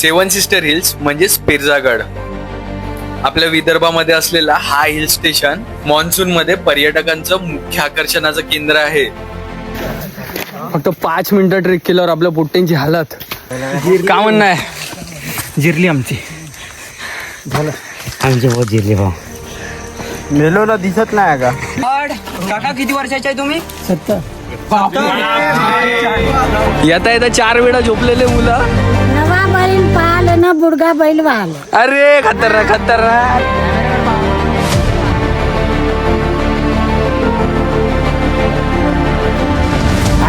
सेवन sister hills म्हणजेच पिरजागड. आपल्या विदर्भामध्ये असलेला हा हिल स्टेशन मान्सून मध्ये पर्यटकांचं मुख्य आकर्षणाचं केंद्र आहे. फक्त 5 मिनिटं ट्रेक केल्यावर आपल्या पोट्ट्यांची हालत का म्हणणं आहे जिरली आमची. आमचे बहुत जिरले भाऊ. मेलोला दिसत नाही का? काका किती वर्षाचे आहे तुम्ही? 70. येता येता 4 वेळा झोपलेले मुलं. नवा बैल पाहिलं ना बुडगा बैल पाहिलं. अरे खतरनाक खतरनाक.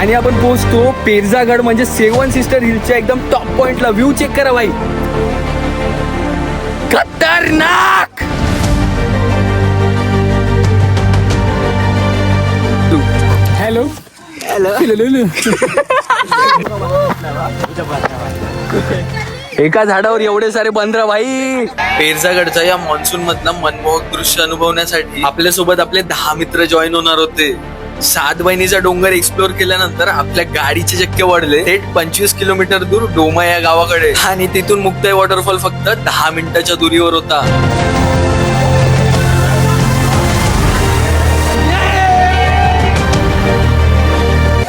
आणि आपण पोहोचतो पिरजागड म्हणजे सेवन सिस्टर हिलच्या एकदम टॉप पॉइंटला. व्ह्यू चेक करा भाई, खतरनाक. Hello hello. एका झाडावर एवढे सारे बंदर भाई. पिरजागडच्या या मान्सून मधनं मनमोहक दृश्य अनुभवण्यासाठी आपल्यासोबत आपले 10 मित्र जॉईन होणार होते. 7 बहिणीचा डोंगर एक्सप्लोर केल्यानंतर आपल्या गाडीचे चक्के वाढले थेट 25 किलोमीटर दूर डोमा या गावाकडे. आणि तिथून मुक्ताई वॉटरफॉल फक्त 10 मिनिटाच्या दुरीवर होता.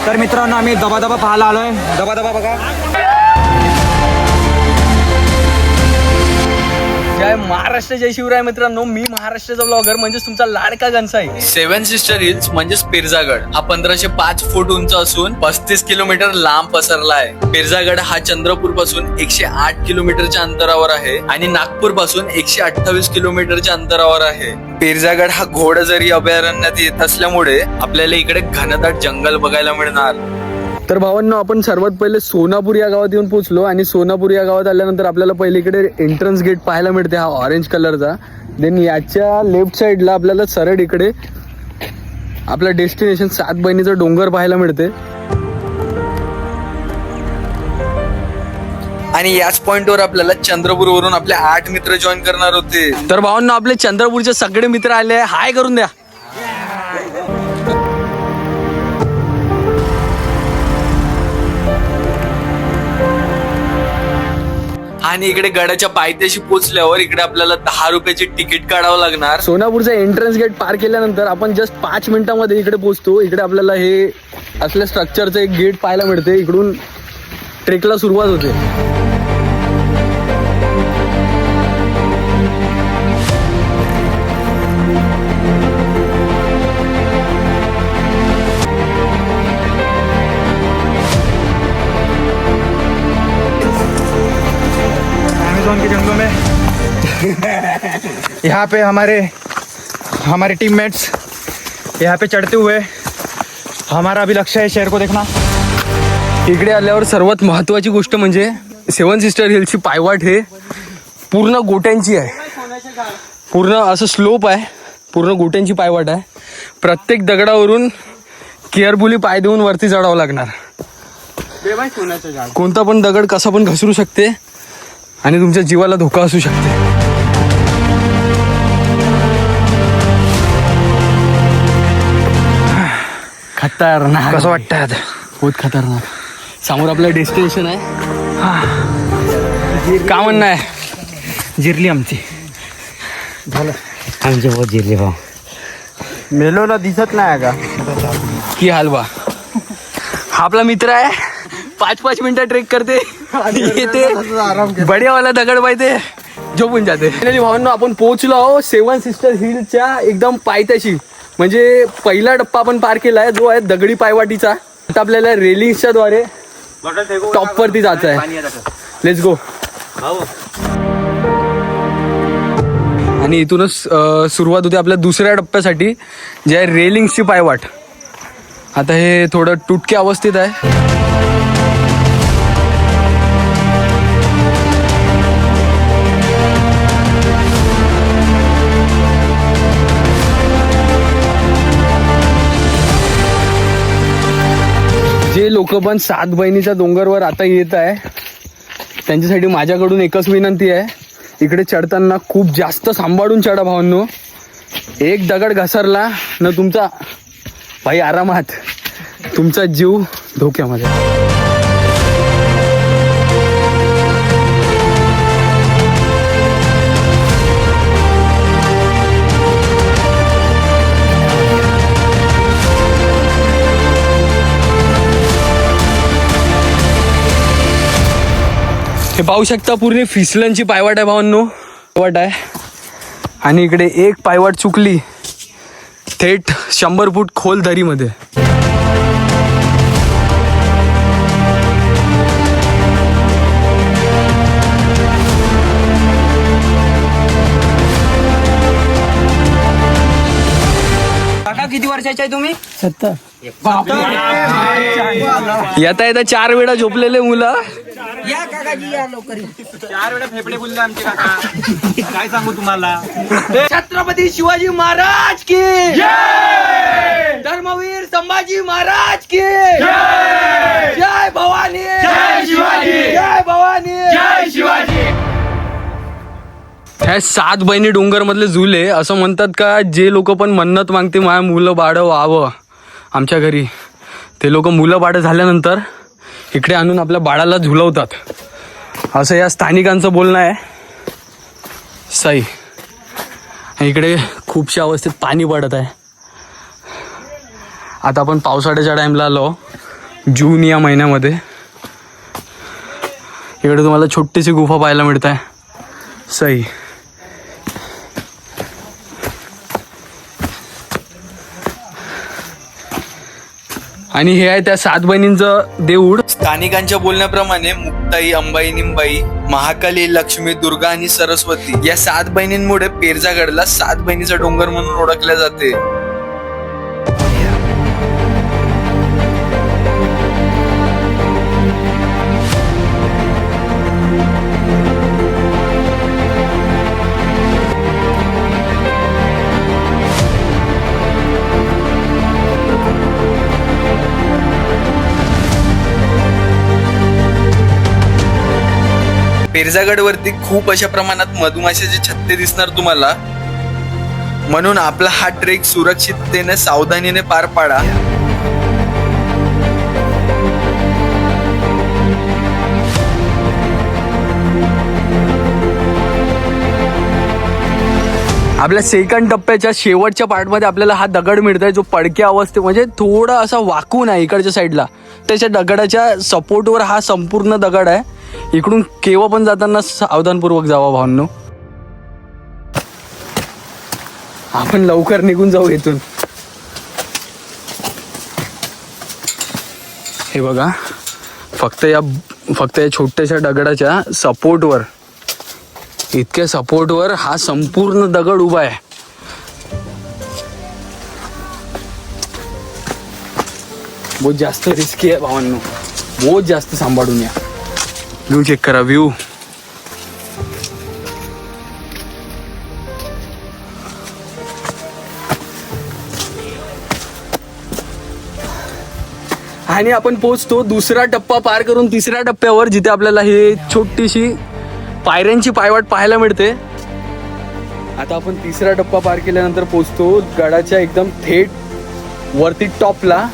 तर मित्रांनो, आम्ही दबादबा पाहायला आलोय. दबादबा बघा. जय महाराष्ट्र, जय शिवराय. मित्रांनो, मी महाराष्ट्राचा ब्लॉगर म्हणजेच तुमचा लाडका गणसाई. सेवन सिस्टर हिल्स म्हणजेच पिरजागड हा 1505 फूट उंच असून 35 किलोमीटर लांब पसरला आहे. पिरजागड हा चंद्रपूर पासून 108 किलोमीटरच्या अंतरावर आहे आणि नागपूर पासून 128 किलोमीटरच्या अंतरावर आहे. पिरजागड हा घोडजरी अभयारण्यात येत असल्यामुळे आपल्याला इकडे घनदाट जंगल बघायला मिळणार. तर भावांनो, आपण सर्वात पहिले सोनापूर या गावात येऊन पोहोचलो. आणि सोनापूर या गावात आल्यानंतर आपल्याला पहिले इकडे एंट्रन्स गेट पाहायला मिळते, हा ऑरेंज कलरचा. देन याच्या लेफ्ट साईडला आपल्याला सरळ इकडे आपलं डेस्टिनेशन 7 बहिणीचा डोंगर पाहायला मिळते. आणि याच पॉइंटवर आपल्याला चंद्रपूर वरून आपले 8 मित्र जॉईन करणार होते. तर भावांनो, आपले चंद्रपूरचे सगळे मित्र आले. हाय करून द्या. आणि इकडे गडाच्या पायथ्याशी पोहोचल्यावर इकडे आपल्याला 10 रुपयाची तिकीट काढावं लागणार. सोनापूरचा एंट्रन्स गेट पार केल्यानंतर आपण जस्ट 5 मिनिटांमध्ये इकडे पोहोचतो. इकडे आपल्याला हे असल्या स्ट्रक्चरचं एक गेट पाहायला मिळते. इकडून ट्रेकला सुरुवात होते. अमेज़न के जंगलों में यहाँ पे हमारे टीममेट्स यहाँ पे चढ़ते हुए हमारा अभी लक्ष्य है शहर को देखना. इकडे आल्यावर सर्वात महत्त्वाची गोष्ट म्हणजे सेवन सिस्टर हिलची पायवाट हे पूर्ण गोट्यांची आहे. पूर्ण असं स्लोप आहे, पूर्ण गोट्यांची पायवाट आहे. प्रत्येक दगडावरून केअरफुली पाय देऊन वरती चढावं लागणार. कोणता पण दगड कसा पण घसरू शकते आणि तुमच्या जीवाला धोका असू शकते. खतरनाक. कसं वाटतं आता? बहुत खतरनाक. समोर आपलं डेस्टिनेशन आहे. का म्हणणं आहे जिरली आमची. आमचे बहुत जिरले भाऊ. मेलोला दिसत नाही का? की हलवा. हा आपला मित्र आहे. 5-5 मिनिटं ट्रेक करते आणि येते बढियावाला दगड पाहिजे झोपून जाते. भावांनो, आपण पोहोचलो आहो सेवन सिस्टर हिलच्या एकदम पायथ्याशी. म्हणजे पहिला टप्पा आपण पार केलाय, जो आहे दगडी पायवाटीचा. आता आपल्याला रेलिंग्सच्या द्वारे टॉप वरती जायचं आहे. Let's go. आणि इथूनच सुरुवात होते आपल्या दुसऱ्या टप्प्यासाठी, जे आहे रेलिंग्सची पायवाट. आता हे थोडं तुटक्या अवस्थेत आहे. जे लोक पण 7 बहिणीच्या डोंगरवर आता येत आहे त्यांच्यासाठी माझ्याकडून एकच विनंती आहे, इकडे चढताना खूप जास्त सांभाळून चढा भावांनो. एक दगड घसरला ना तुमचा भाई आरामात, तुमचा जीव धोक्यामध्ये. हे पाहू शकता पूर्ण फिसलनची पायवाट आहे भावांनो, पायवाट आहे. आणि इकडे एक पायवाट चुकली थेट 100 फूट खोल दरीमध्ये. काका किती वर्षाचे आहे तुम्ही? 70. येता येता 4 वेळा झोपलेले मुलं. या काकाजी या लवकर. 4 वेळा फेफडे बोलले आमचे काका. काय सांगू तुम्हाला. छत्रपती शिवाजी महाराज की जय, धर्मवीर संभाजी महाराज की जय, जय भवानी, जय शिवाजी, जय भवानी, जय शिवाजी. ह्या 7 बहिणी डोंगर मधले झुले असं म्हणतात का, जे लोक पण मन्नत मागते माझ्या मुलं बाळ व्हावं आमच्या घरी, ते लोक मुलं बाळ झाल्यानंतर इकडे आणून आपल्या बाळाला झुलवतात, असं या स्थानिकांचं बोलणं आहे. सई इकडे खूपशा अवस्थेत पाणी पडत आहे. आता आपण पावसाळ्याच्या टाइमला आलो, जून या महिन्यामध्ये. इकडे तुम्हाला छोटीशी गुफा पाहायला मिळत आहे. सई आणि हे आहे त्या 7 बहिणींचं देऊळ. स्थानिकांच्या बोलण्याप्रमाणे मुक्ताई, अंबाई, निंबाई, महाकाली, लक्ष्मी, दुर्गा आणि सरस्वती या 7 बहिणींमुळे पेरजागडला 7 बहिणीचा डोंगर म्हणून ओळखले जाते. पेरजागड वरती खूप अशा प्रमाणात मधुमाशाचे छत्ते दिसणार तुम्हाला, म्हणून आपला हा ट्रेक सुरक्षिततेने सावधानीने पार पाडा. आपल्या सेकंड टप्प्याच्या शेवटच्या पार्टमध्ये आपल्याला हा दगड मिळतोय, जो पडक्या अवस्थे म्हणजे थोडा असा वाकून आहे इकडच्या साईडला. त्याच्या दगडाच्या सपोर्टवर हा संपूर्ण दगड आहे. इकडून केव्हा पण जाताना सावधानपूर्वक जावा भावांनो. आपण लवकर निघून जाऊ इथून. हे बघा, फक्त या छोट्याशा दगडाच्या सपोर्टवर, इतक्या सपोर्टवर हा संपूर्ण दगड उभा आहे. बहुत जास्त रिस्की आहे भावांनो, बहुत जास्त सांभाळून या. व्ह्यू चेक करा, व्ह्यू. आणि आपण पोहोचतो दुसरा टप्पा पार करून तिसऱ्या टप्प्यावर, जिथे आपल्याला हे छोटीशी पायऱ्यांची पायवाट पाहायला मिळते. आता आपण तिसरा टप्पा पार केल्यानंतर पोहोचतो गडाच्या एकदम थेट वरती टॉपला.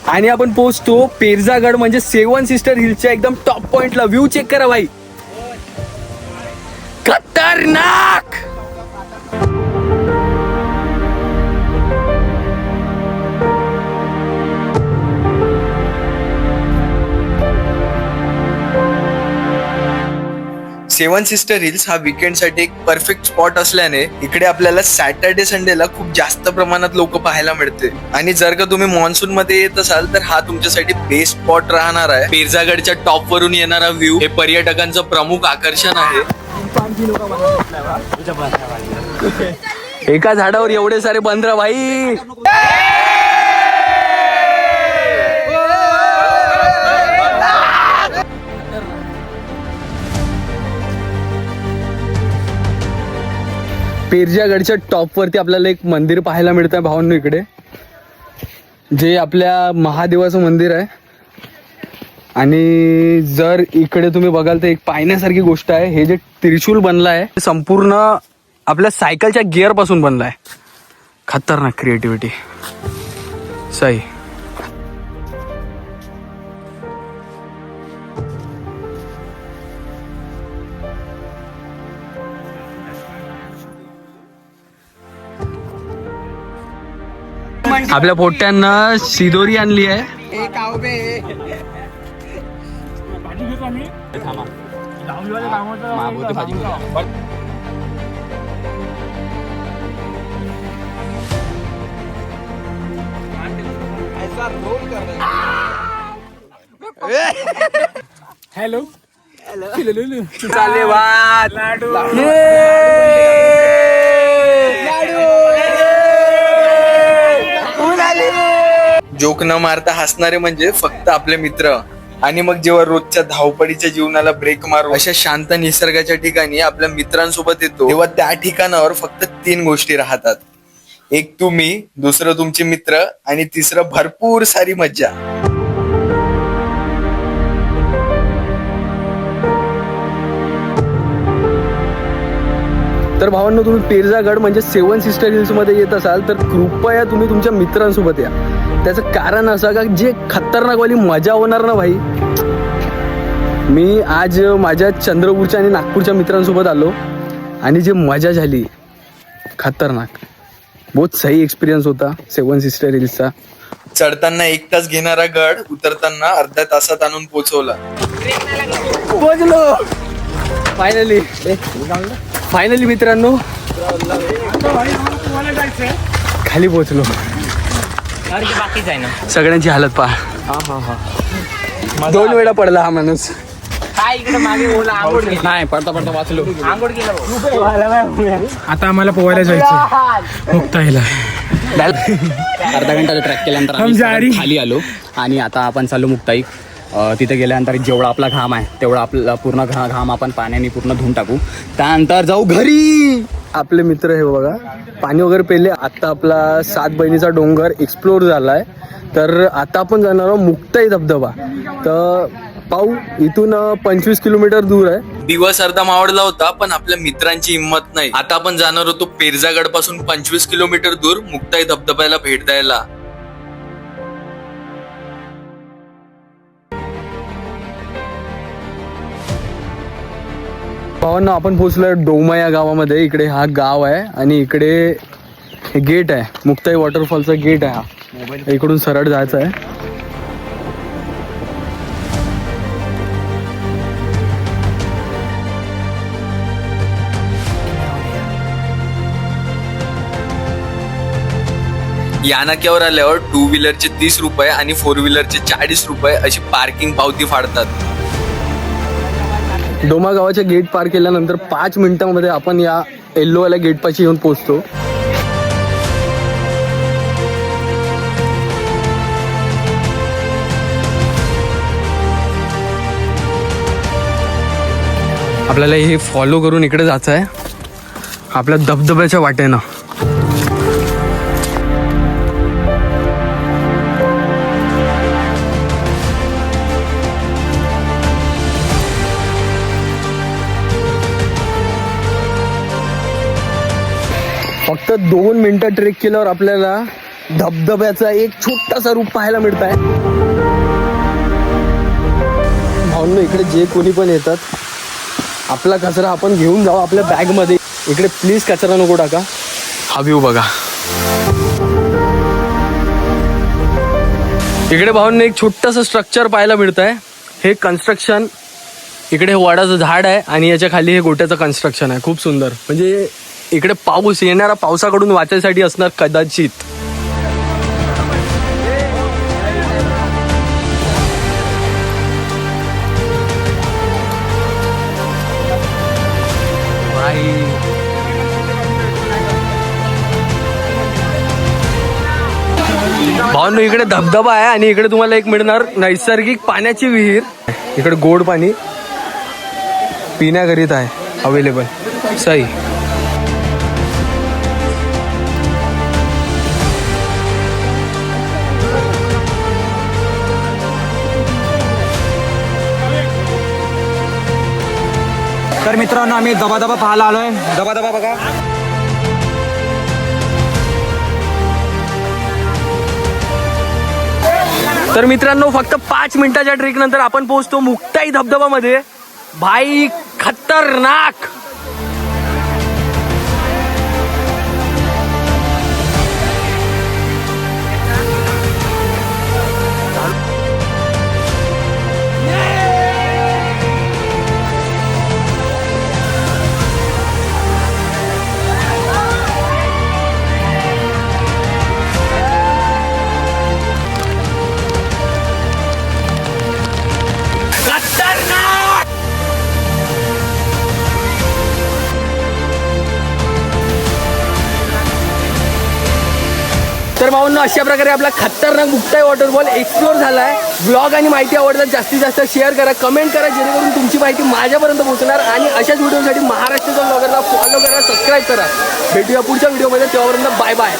आणि आपण पोहोचतो पेरजागड म्हणजे 7 सिस्टर हिलच्या एकदम टॉप पॉइंटला. व्ह्यू चेक करा भाई, खतरनाक. सेवन सिस्टर हिल्स हा वीकेंडसाठी एक परफेक्ट स्पॉट असल्याने इकडे आपल्याला सॅटर्डे संडेला खूप जास्त प्रमाणात लोक पाहायला मिळते. आणि जर का तुम्ही मान्सून मध्ये येत असाल तर हा तुमच्यासाठी बेस्ट स्पॉट राहणार आहे. पेरजागडच्या टॉप वरून येणारा व्ह्यू हे पर्यटकांचं प्रमुख आकर्षण आहे. एका झाडावर एवढे सारे बंदर भाई. पेरजागडच्या टॉप वरती आपल्याला एक मंदिर पाहायला मिळतं भावांनो इकडे, जे आपल्या महादेवाचं मंदिर आहे. आणि जर इकडे तुम्ही बघाल तर एक पाहण्यासारखी गोष्ट आहे, हे जे त्रिशूल बनलं आहे संपूर्ण आपल्या सायकलच्या गिअर पासून बनलं आहे. खतरनाक क्रिएटिव्हिटी. सही. आपल्या पोट्यांना शिदोरी आणली आहे. जोक न मारता हसणारे म्हणजे फक्त आपले मित्र. आणि मग जेव्हा रोजच्या धावपळीच्या जीवनाला ब्रेक मारू अशा शांत निसर्गाच्या ठिकाणी आपल्या मित्रांसोबत येतो, तेव्हा त्या ठिकाणावर फक्त 3 गोष्टी राहतात. एक तुम्ही, दुसरं तुमचे मित्र आणि तिसरं भरपूर सारी मज्जा. तर भावांनो, तुम्ही पेरजागड म्हणजे 7 सिस्टर हिल्स मध्ये येत असाल तर कृपया तुम्ही तुमच्या मित्रांसोबत या. त्याचं कारण असं का जे खतरनाकवाली मजा होणार ना भाई. मी आज माझ्या चंद्रपूरच्या आणि नागपूरच्या मित्रांसोबत आलो आणि जी मजा झाली खतरनाक. बहुत सही एक्सपिरियन्स होता 7 सिस्टर हिल्सचा. चढताना 1 तास घेणारा गड उतरताना अर्ध्या तासात आणून पोहोचवला. पोहोचलो फायनली मित्रांनो, खाली पोहोचलो. बाकीच आहे ना. सगळ्यांची हालत पहा. 2 वेळा पडला हा माणूस. काय इकडे मागे ओला आंघोळ केली. नाही, पडता वाचलो. आंघोळ केलं. आता आम्हाला पोहायला जायचं मुक्ताईला. अर्धा घंटा ट्रॅक केल्यानंतर आम्ही परत खाली आलो आणि आता आपण चाललो मुक्ताई. तिथे गेल्यानंतर जेवढा आपला घाम आहे तेवढा आपला पूर्ण घाम आपण पाण्याने पूर्ण धुवून टाकू. त्यानंतर जाऊ घरी. आपले मित्र हे बघा पाणी वगैरे पेले. आता आपला 7 बहिणीचा डोंगर एक्सप्लोर झालाय. तर आता आपण जाणार आहोत मुक्ताई धबधबा. तर पाहू, इथून 25 किलोमीटर दूर आहे. दिवस अर्धा मावळला होता पण आपल्या मित्रांची हिंमत नाही. आता आपण जाणार होतो पेरजागड पासून 25 किलोमीटर दूर मुक्ताई धबधब्याला भेट द्यायला. भावांना आपण पोहोचलोय डोमा या गावामध्ये. इकडे हा गाव आहे आणि इकडे हे गेट आहे, मुक्ताई वॉटरफॉलचा गेट आहे. हा इकडून सरळ जायचं आहे. या नाक्यावर आल्यावर 2 व्हीलरचे 30 रुपये आणि 4 व्हीलरचे 40 रुपये अशी पार्किंग पावती फाडतात. डोमा गावाच्या गेट पार केल्यानंतर 5 मिनिटांमध्ये आपण या येल्लोवाल्या गेट पाशी येऊन पोहोचतो. आपल्याला हे फॉलो करून इकडे जायचं आहे आपल्या धबधब्याच्या वाटेनं. फक्त 2 मिनिटं ट्रेक केल्यावर आपल्याला धबधब्याचा एक छोटासा रूप पाहायला मिळत आहे. भावनो, इकडे जे कोणी पण येतात आपला कचरा आपण घेऊन जाऊ आपल्या बॅगमध्ये. इकडे प्लीज कचरा नको टाका. हा व्ह्यू बघा. इकडे भावांना एक छोटंसं स्ट्रक्चर पाहायला मिळत आहे. हे कन्स्ट्रक्शन, इकडे हे वडाचं झाड आहे आणि याच्या खाली हे गोट्याचं कन्स्ट्रक्शन आहे. खूप सुंदर. म्हणजे इकडे पाऊस येणारा पावसाकडून वाचायसाठी असणार कदाचित. भावांनो, इकडे धबधबा आहे आणि इकडे तुम्हाला एक मिळणार नैसर्गिक पाण्याची विहीर. इकडे गोड पाणी पिण्याकरिता आहे अवेलेबल. सही. तर मित्रांनो, आम्ही दबादबा पाहायला आलोय. दबादबा बघा. तर मित्रांनो, फक्त 5 मिनिटाच्या ट्रेक नंतर आपण पोहोचतो मुक्ताई धबधबामध्ये. भाई खतरनाक. तर भावांनो अशा प्रकारे आपला खतरनाक मुक्ताई वॉटरफॉल एक्सप्लोर झाला आहे. ब्लॉग आणि माहिती आवडतात जास्तीत जास्त शेअर करा, कमेंट करा, जेणेकरून तुमची माहिती माझ्यापर्यंत पोहोचणार. आणि अशाच व्हिडिओसाठी महाराष्ट्राच्या ब्लॉगरला फॉलो करा, सबस्क्राईब करा. भेटूया पुढच्या व्हिडिओमध्ये, तेव्हापर्यंत बाय बाय.